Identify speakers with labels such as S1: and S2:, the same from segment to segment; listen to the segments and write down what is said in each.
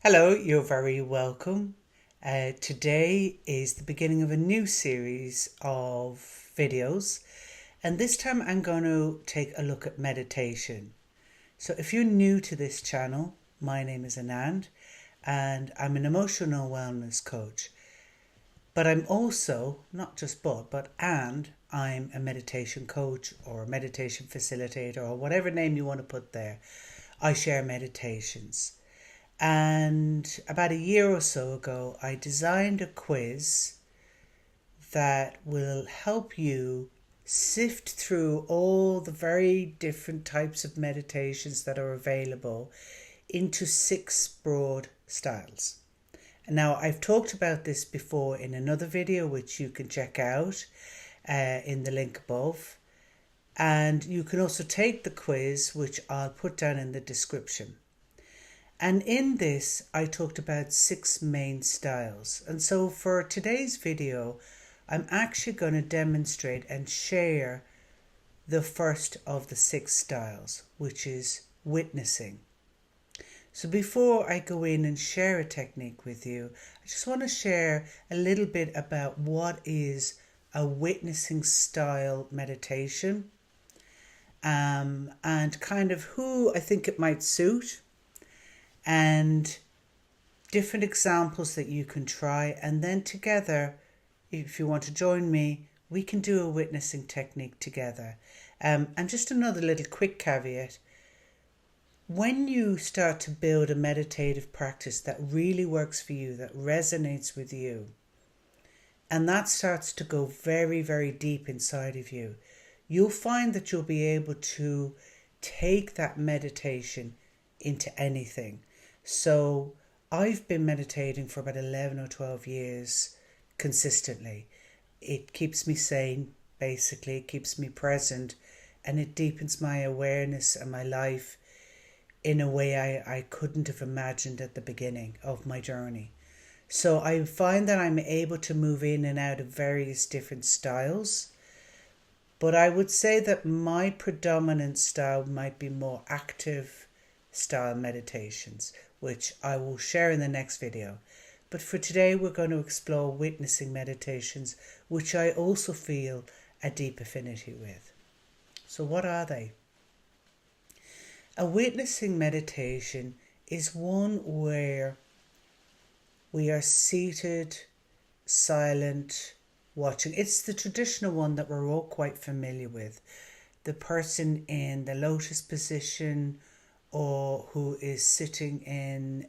S1: Hello, you're very welcome. Today is the beginning of a new series of videos, and this time I'm going to take a look at meditation. So, if you're new to this channel, my name is Anand, and I'm an emotional wellness coach. But I'm also, not just and I'm a meditation coach or a meditation facilitator or whatever name you want to put there. I share meditations. And about a year or so ago, I designed a quiz that will help you sift through all the very different types of meditations that are available into 6 broad styles. Now, I've talked about this before in another video, which you can check out in the link above. And you can also take the quiz, which I'll put down in the description. And in this, I talked about 6 main styles. And so for today's video, I'm actually going to demonstrate and share the first of the 6 styles, which is witnessing. So before I go in and share a technique with you, I just want to share a little bit about what is a witnessing style meditation, and kind of who I think it might suit, and different examples that you can try. And then together, if you want to join me, we can do a witnessing technique together. And just another little quick caveat. When you start to build a meditative practice that really works for you, that resonates with you, and that starts to go very, very deep inside of you, you'll find that you'll be able to take that meditation into anything. So I've been meditating for about 11 or 12 years consistently. It keeps me sane, basically. It keeps me present, and it deepens my awareness and my life in a way I couldn't have imagined at the beginning of my journey. So I find that I'm able to move in and out of various different styles. But I would say that my predominant style might be more active style meditations, which I will share in the next video. But for today, we're going to explore witnessing meditations, which I also feel a deep affinity with. So what are they? A witnessing meditation is one where we are seated, silent, watching. It's the traditional one that we're all quite familiar with. The person in the lotus position, or who is sitting in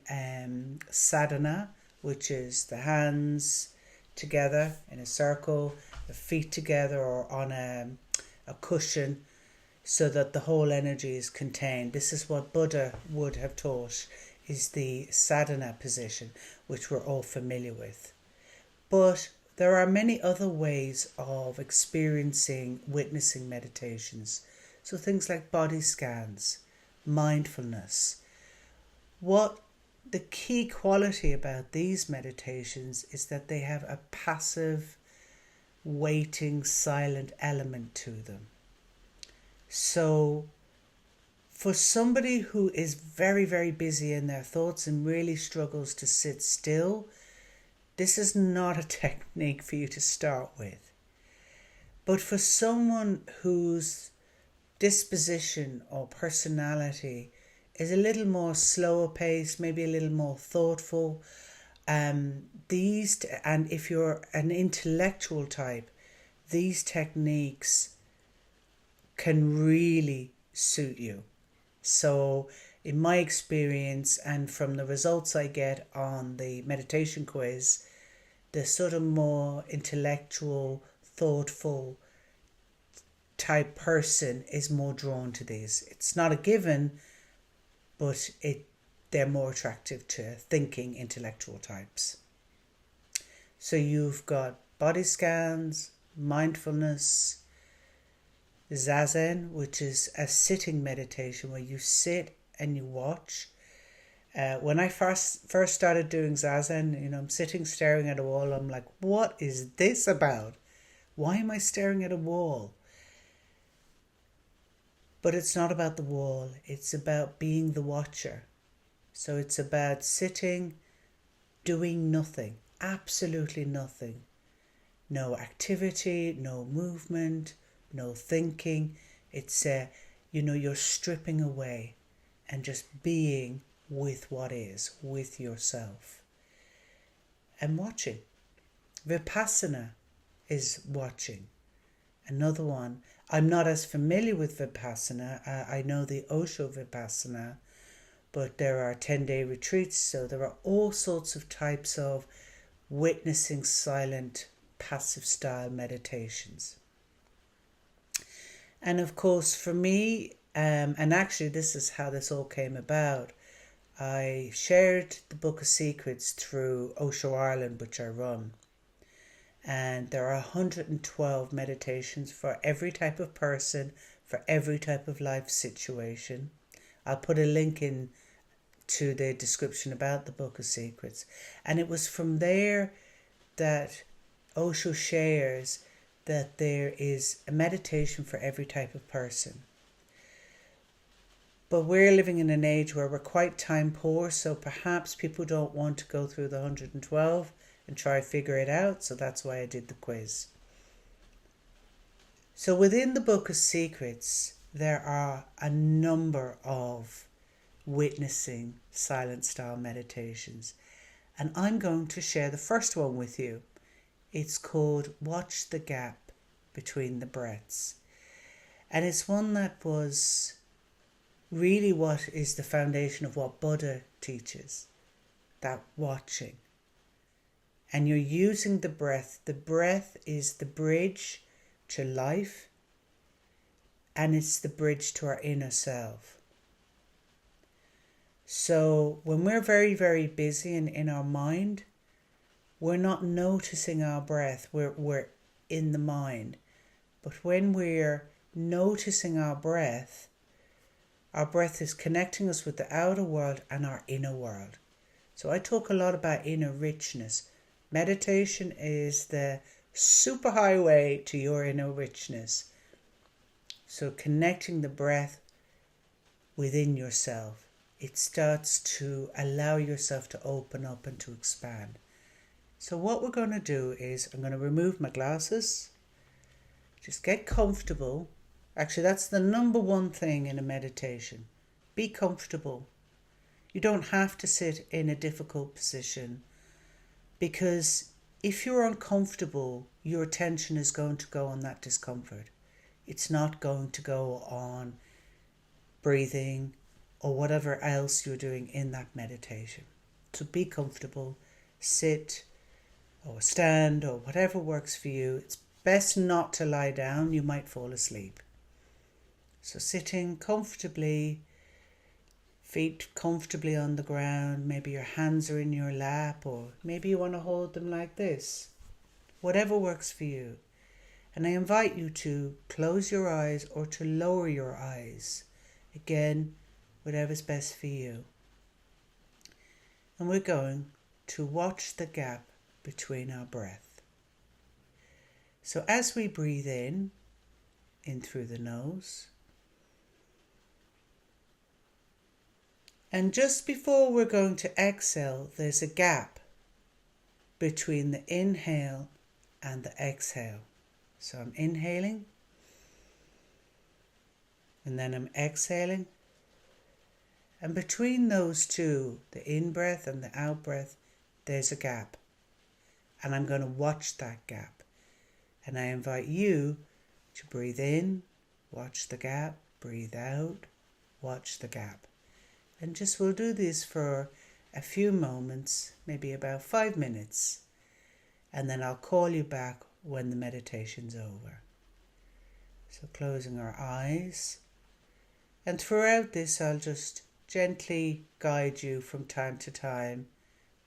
S1: sadhana, which is the hands together in a circle, the feet together or on a cushion, so that the whole energy is contained. This is what Buddha would have taught, is the sadhana position, which we're all familiar with. But there are many other ways of experiencing witnessing meditations. So things like body scans, mindfulness. What the key quality about these meditations is that they have a passive, waiting, silent element to them. So for somebody who is very, very busy in their thoughts and really struggles to sit still, this is not a technique for you to start with. But for someone whose disposition or personality is a little more slower paced, maybe a little more thoughtful, and if you're an intellectual type, these techniques can really suit you. So in my experience, and from the results I get on the meditation quiz, the sort of more intellectual, thoughtful type person is more drawn to these. It's not a given, but they're more attractive to thinking intellectual types. So you've got body scans, mindfulness, Zazen, which is a sitting meditation where you sit and you watch. When I first started doing Zazen, I'm sitting staring at a wall. I'm like, what is this about? Why am I staring at a wall? But it's not about the wall. It's about being the watcher. So it's about sitting, doing nothing, absolutely nothing. No activity, no movement, no thinking. It's, you're stripping away and just being with what is, with yourself. And watching. Vipassana is watching. Another one. I'm not as familiar with Vipassana. I know the Osho Vipassana, but there are 10-day retreats, so there are all sorts of types of witnessing silent, passive style meditations. And of course, for me, and actually this is how this all came about, I shared the Book of Secrets through Osho Ireland, which I run. And there are 112 meditations for every type of person, for every type of life situation. I'll put a link in to the description about the Book of Secrets. And it was from there that Osho shares that there is a meditation for every type of person. But we're living in an age where we're quite time poor, so perhaps people don't want to go through the 112 and try to figure it out, so that's why I did the quiz. So within the Book of Secrets, there are a number of witnessing silent style meditations, and I'm going to share the first one with you. It's called Watch the Gap Between the Breaths, and it's one that was really what is the foundation of what Buddha teaches, that watching. And you're using the breath. The breath is the bridge to life, and it's the bridge to our inner self. So when we're very, very busy and in our mind, we're not noticing our breath. We're in the mind. But when we're noticing our breath is connecting us with the outer world and our inner world. So I talk a lot about inner richness. Meditation is the superhighway to your inner richness. So connecting the breath within yourself, it starts to allow yourself to open up and to expand. So what we're going to do is I'm going to remove my glasses. Just get comfortable. Actually, that's the number one thing in a meditation. Be comfortable. You don't have to sit in a difficult position, because if you're uncomfortable, your attention is going to go on that discomfort. It's not going to go on breathing or whatever else you're doing in that meditation. So be comfortable, sit or stand or whatever works for you. It's best not to lie down, you might fall asleep. So sitting comfortably, feet comfortably on the ground, maybe your hands are in your lap, or maybe you want to hold them like this. Whatever works for you. And I invite you to close your eyes or to lower your eyes. Again, whatever's best for you. And we're going to watch the gap between our breath. So as we breathe in through the nose, and just before we're going to exhale, there's a gap between the inhale and the exhale. So I'm inhaling, and then I'm exhaling. And between those two, the in-breath and the out-breath, there's a gap. And I'm going to watch that gap. And I invite you to breathe in, watch the gap, breathe out, watch the gap. And just we'll do this for a few moments, maybe about 5 minutes. And then I'll call you back when the meditation's over. So closing our eyes. And throughout this, I'll just gently guide you from time to time,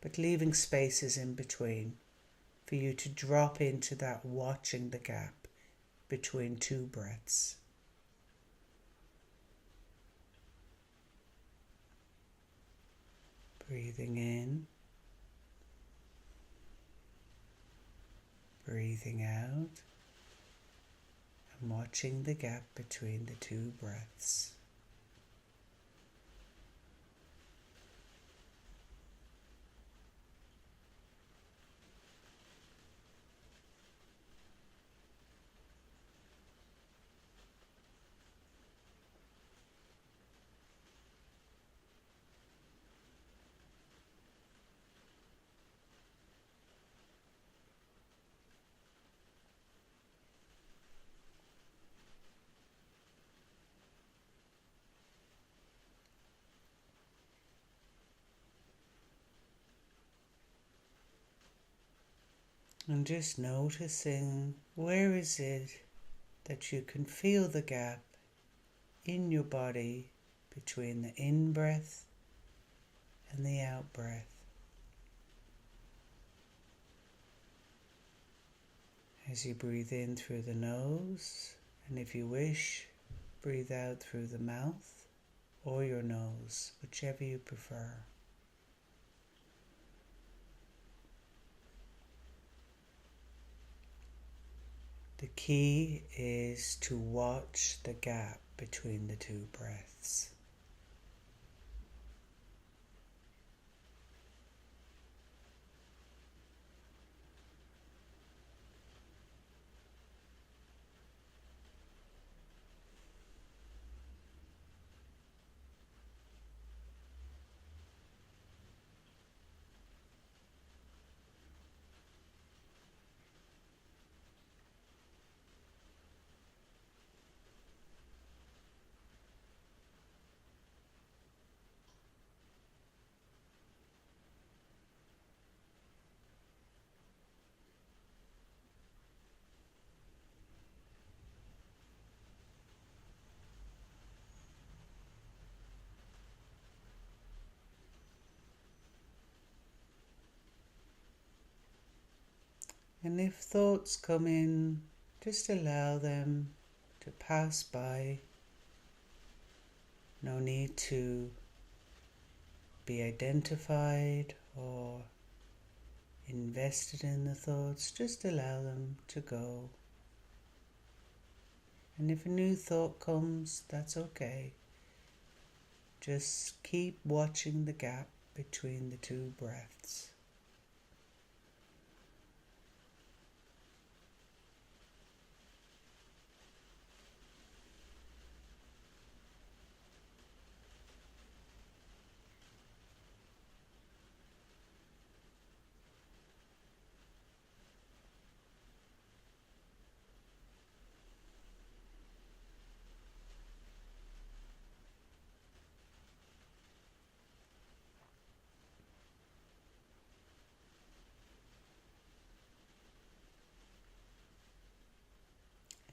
S1: but leaving spaces in between for you to drop into that watching the gap between two breaths. Breathing in, breathing out, and watching the gap between the two breaths. And just noticing, where is it that you can feel the gap in your body between the in-breath and the out-breath. As you breathe in through the nose, and if you wish, breathe out through the mouth or your nose, whichever you prefer. The key is to watch the gap between the two breaths. And if thoughts come in, just allow them to pass by. No need to be identified or invested in the thoughts. Just allow them to go. And if a new thought comes, that's okay. Just keep watching the gap between the two breaths.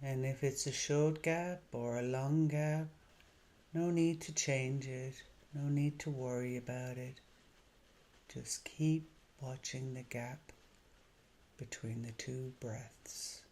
S1: And if it's a short gap or a long gap, no need to change it, no need to worry about it. Just keep watching the gap between the two breaths.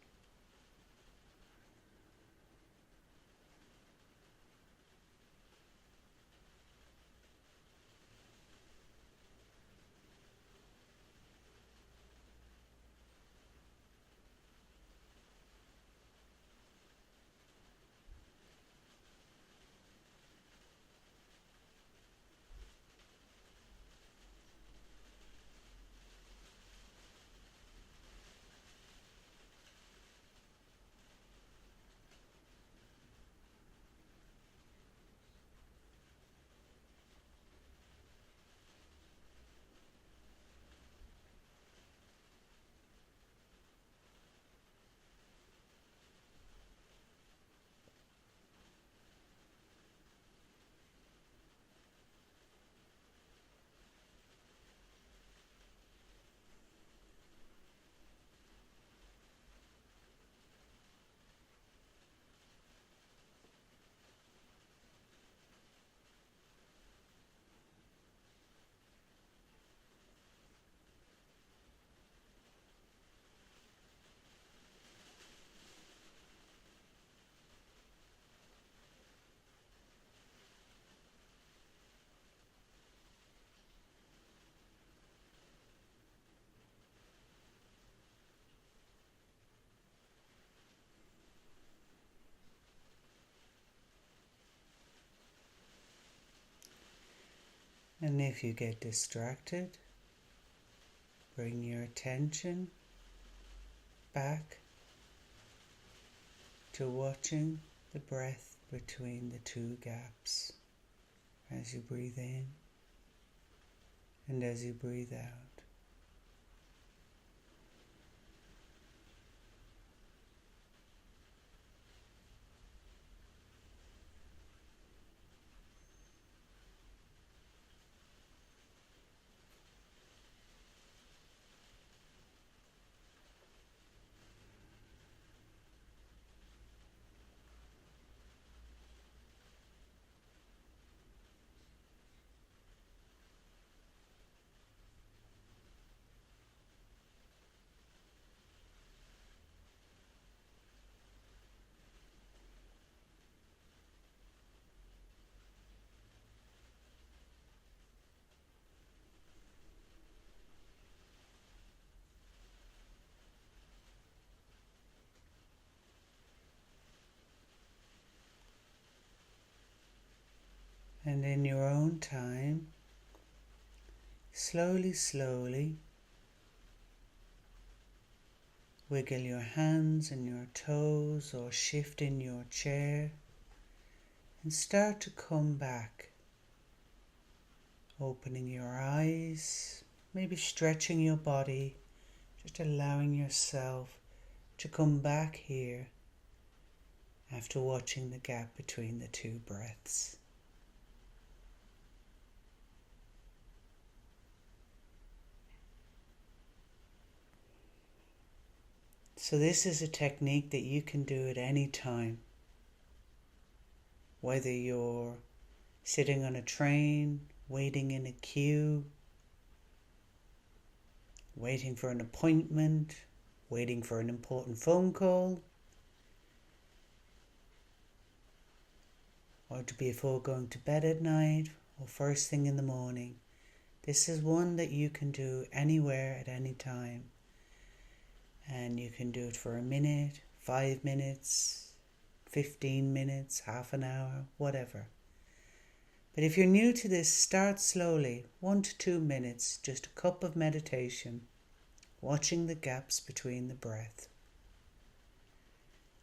S1: And if you get distracted, bring your attention back to watching the breath between the two gaps as you breathe in and as you breathe out. And in your own time, slowly, wiggle your hands and your toes or shift in your chair and start to come back. Opening your eyes, maybe stretching your body, just allowing yourself to come back here after watching the gap between the two breaths. So this is a technique that you can do at any time. Whether you're sitting on a train, waiting in a queue, waiting for an appointment, waiting for an important phone call, or before going to bed at night, or first thing in the morning. This is one that you can do anywhere at any time. And you can do it for a minute, 5 minutes, 15 minutes, half an hour, whatever. But if you're new to this, start slowly, 1 to 2 minutes, just a cup of meditation, watching the gaps between the breath.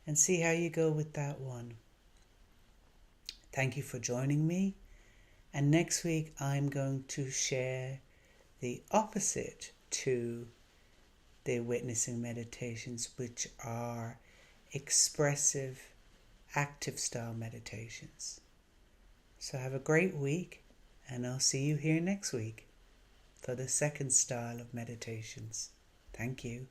S1: And see how you go with that one. Thank you for joining me. And next week I'm going to share the opposite to the witnessing meditations, which are expressive, active style meditations. So have a great week, and I'll see you here next week for the second style of meditations. Thank you.